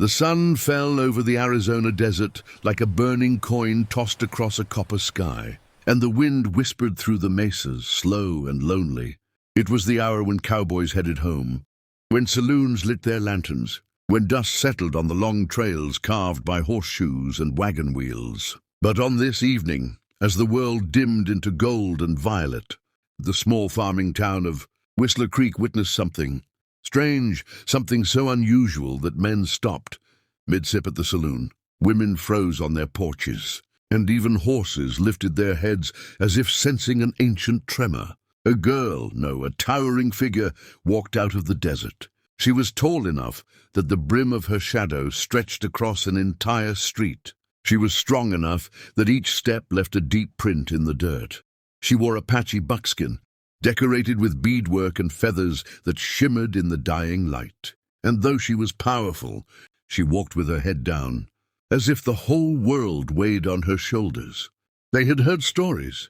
The sun fell over the Arizona desert like a burning coin tossed across a copper sky, and the wind whispered through the mesas, slow and lonely. It was the hour when cowboys headed home, when saloons lit their lanterns, when dust settled on the long trails carved by horseshoes and wagon wheels. But on this evening, as the world dimmed into gold and violet, the small farming town of Whistler Creek witnessed something strange, something so unusual that men stopped mid-sip at the saloon. Women froze on their porches, and even horses lifted their heads as if sensing an ancient tremor. A girl, no, a towering figure, walked out of the desert. She was tall enough that the brim of her shadow stretched across an entire street. She was strong enough that each step left a deep print in the dirt. She wore Apache buckskin, decorated with beadwork and feathers that shimmered in the dying light. And though she was powerful, she walked with her head down, as if the whole world weighed on her shoulders. They had heard stories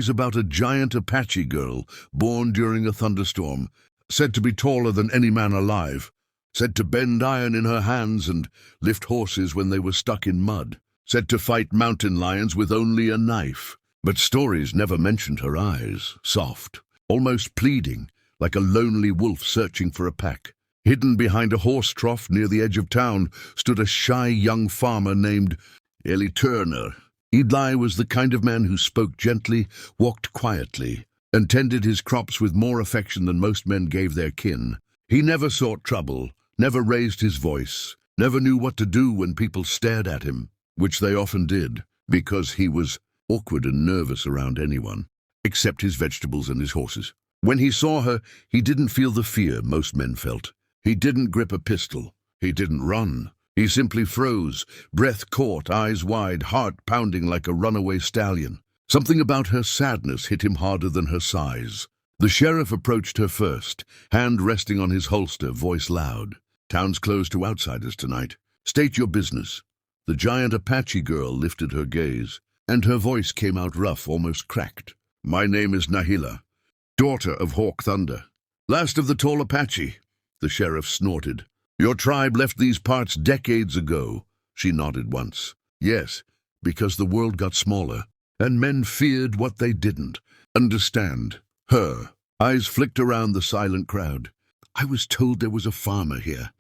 about a giant Apache girl born during a thunderstorm, said to be taller than any man alive, said to bend iron in her hands and lift horses when they were stuck in mud, said to fight mountain lions with only a knife. But stories never mentioned her eyes, soft, almost pleading, like a lonely wolf searching for a pack. Hidden behind a horse trough near the edge of town stood a shy young farmer named Eli Turner. Eli was the kind of man who spoke gently, walked quietly, and tended his crops with more affection than most men gave their kin. He never sought trouble, never raised his voice, never knew what to do when people stared at him, which they often did, because he was awkward and nervous around anyone, except his vegetables and his horses. When he saw her, he didn't feel the fear most men felt. He didn't grip a pistol. He didn't run. He simply froze, breath caught, eyes wide, heart pounding like a runaway stallion. Something about her sadness hit him harder than her size. The sheriff approached her first, hand resting on his holster, voice loud. "Town's closed to outsiders tonight. State your business." The giant Apache girl lifted her gaze, and her voice came out rough, almost cracked. "My name is Nahila, daughter of Hawk Thunder, last of the tall Apache." The sheriff snorted. "Your tribe left these parts decades ago." She nodded once. "Yes, because the world got smaller, and men feared what they didn't understand." Her eyes flicked around the silent crowd. "I was told there was a farmer here.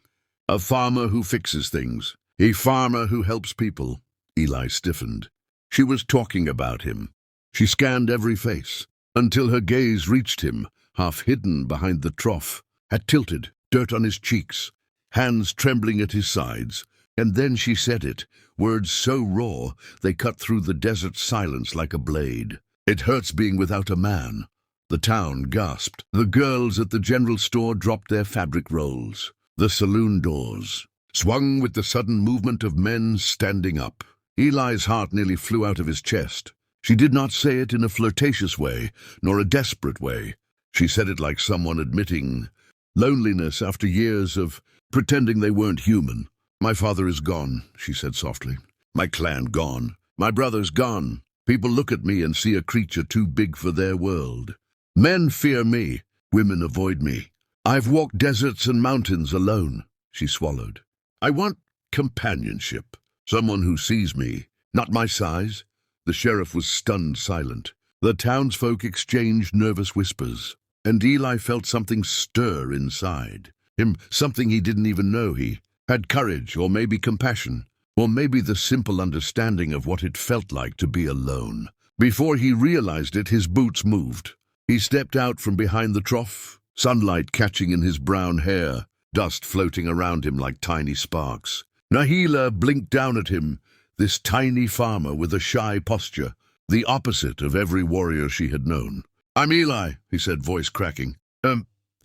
A farmer who fixes things. A farmer who helps people." Eli stiffened. She was talking about him. She scanned every face, until her gaze reached him, half hidden behind the trough, hat tilted, dirt on his cheeks, hands trembling at his sides. And then she said it, words so raw they cut through the desert silence like a blade. "It hurts being without a man." The town gasped. The girls at the general store dropped their fabric rolls. The saloon doors swung with the sudden movement of men standing up. Eli's heart nearly flew out of his chest. She did not say it in a flirtatious way, nor a desperate way. She said it like someone admitting loneliness after years of pretending they weren't human. "My father is gone," she said softly. "My clan gone. My brother's gone. People look at me and see a creature too big for their world. Men fear me. Women avoid me. I've walked deserts and mountains alone." She swallowed. "I want companionship. Someone who sees me, not my size." The sheriff was stunned silent. The townsfolk exchanged nervous whispers, and Eli felt something stir inside him, something he didn't even know he had. Courage, or maybe compassion, or maybe the simple understanding of what it felt like to be alone. Before he realized it, his boots moved. He stepped out from behind the trough, sunlight catching in his brown hair, dust floating around him like tiny sparks. Nahila blinked down at him, this tiny farmer with a shy posture, the opposite of every warrior she had known. "I'm Eli," he said, voice cracking.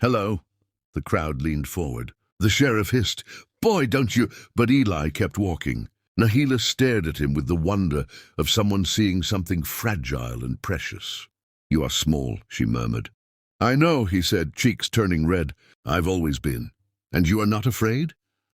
Hello." The crowd leaned forward. The sheriff hissed, "Boy, don't you—" But Eli kept walking. Nahila stared at him with the wonder of someone seeing something fragile and precious. "You are small," she murmured. "I know," he said, cheeks turning red. "I've always been." "And you are not afraid?"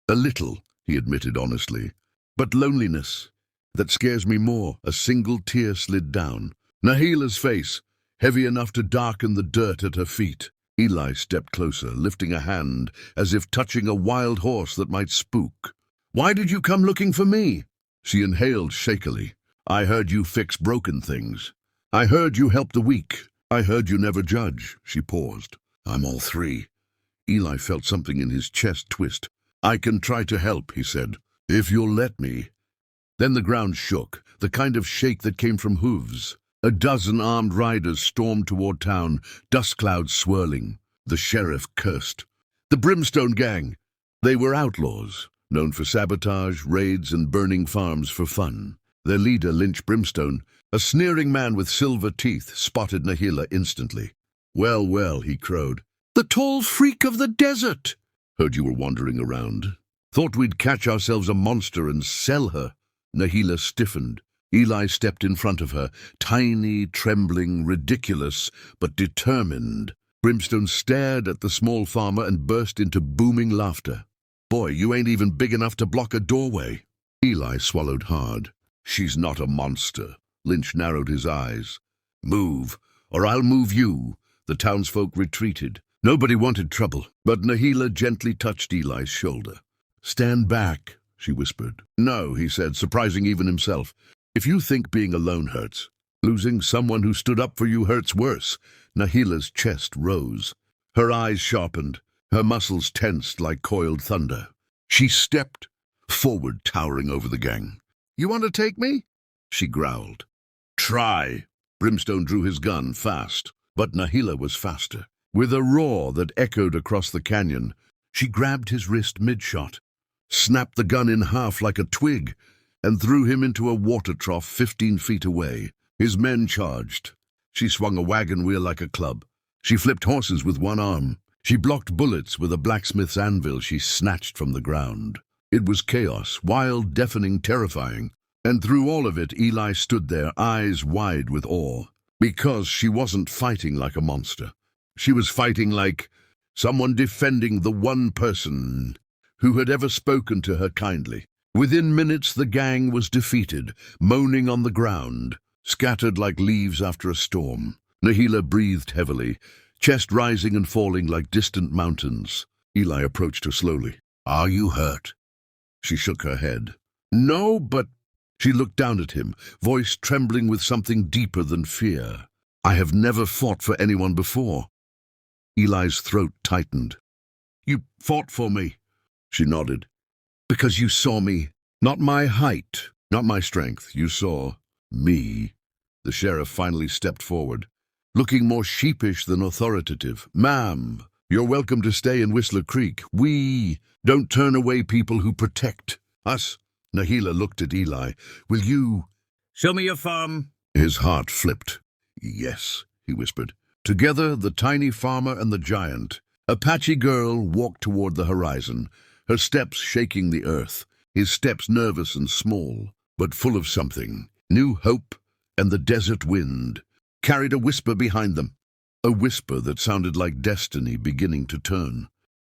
"A little," he admitted honestly. "But loneliness, that scares me more." A single tear slid down Nahila's face, heavy enough to darken the dirt at her feet. Eli stepped closer, lifting a hand as if touching a wild horse that might spook. Why did you come looking for me? She inhaled shakily. I heard you fix broken things. I heard you help the weak. I heard you never judge. She paused. I'm all three. Eli felt something in his chest twist. I can try to help, he said, if you'll let me. Then the ground shook, the kind of shake that came from hooves. A dozen armed riders stormed toward town, dust clouds swirling. The sheriff cursed. The Brimstone Gang. They were outlaws, known for sabotage, raids, and burning farms for fun. Their leader, Lynch Brimstone, a sneering man with silver teeth, spotted Nahila instantly. Well, well, he crowed. The tall freak of the desert! Heard you were wandering around. Thought we'd catch ourselves a monster and sell her. Nahila stiffened. Eli stepped in front of her, tiny, trembling, ridiculous, but determined. Brimstone stared at the small farmer and burst into booming laughter. Boy, you ain't even big enough to block a doorway. Eli swallowed hard. She's not a monster. Lynch narrowed his eyes. Move, or I'll move you. The townsfolk retreated. Nobody wanted trouble, but Nahila gently touched Eli's shoulder. Stand back, she whispered. No, he said, surprising even himself. If you think being alone hurts, losing someone who stood up for you hurts worse. Nahila's chest rose. Her eyes sharpened, her muscles tensed like coiled thunder. She stepped forward, towering over the gang. You want to take me? She growled. Try. Brimstone drew his gun fast, but Nahila was faster. With a roar that echoed across the canyon, she grabbed his wrist mid-shot, snapped the gun in half like a twig, and threw him into a water trough 15 feet away. His men charged. She swung a wagon wheel like a club. She flipped horses with one arm. She blocked bullets with a blacksmith's anvil she snatched from the ground. It was chaos, wild, deafening, terrifying. And through all of it, Eli stood there, eyes wide with awe. Because she wasn't fighting like a monster. She was fighting like someone defending the one person who had ever spoken to her kindly. Within minutes, the gang was defeated, moaning on the ground, scattered like leaves after a storm. Nahila breathed heavily, chest rising and falling like distant mountains. Eli approached her slowly. Are you hurt? She shook her head. No, but... She looked down at him, voice trembling with something deeper than fear. I have never fought for anyone before. Eli's throat tightened. You fought for me. She nodded. Because you saw me. Not my height, not my strength. You saw me. The sheriff finally stepped forward, looking more sheepish than authoritative. Ma'am, you're welcome to stay in Whistler Creek. We don't turn away people who protect us. Nahila looked at Eli. Will you... Show me your farm. His heart flipped. Yes, he whispered. Together, the tiny farmer and the giant. Apache girl walked toward the horizon, her steps shaking the earth, his steps nervous and small, but full of something. New hope and the desert wind carried a whisper behind them, a whisper that sounded like destiny beginning to turn.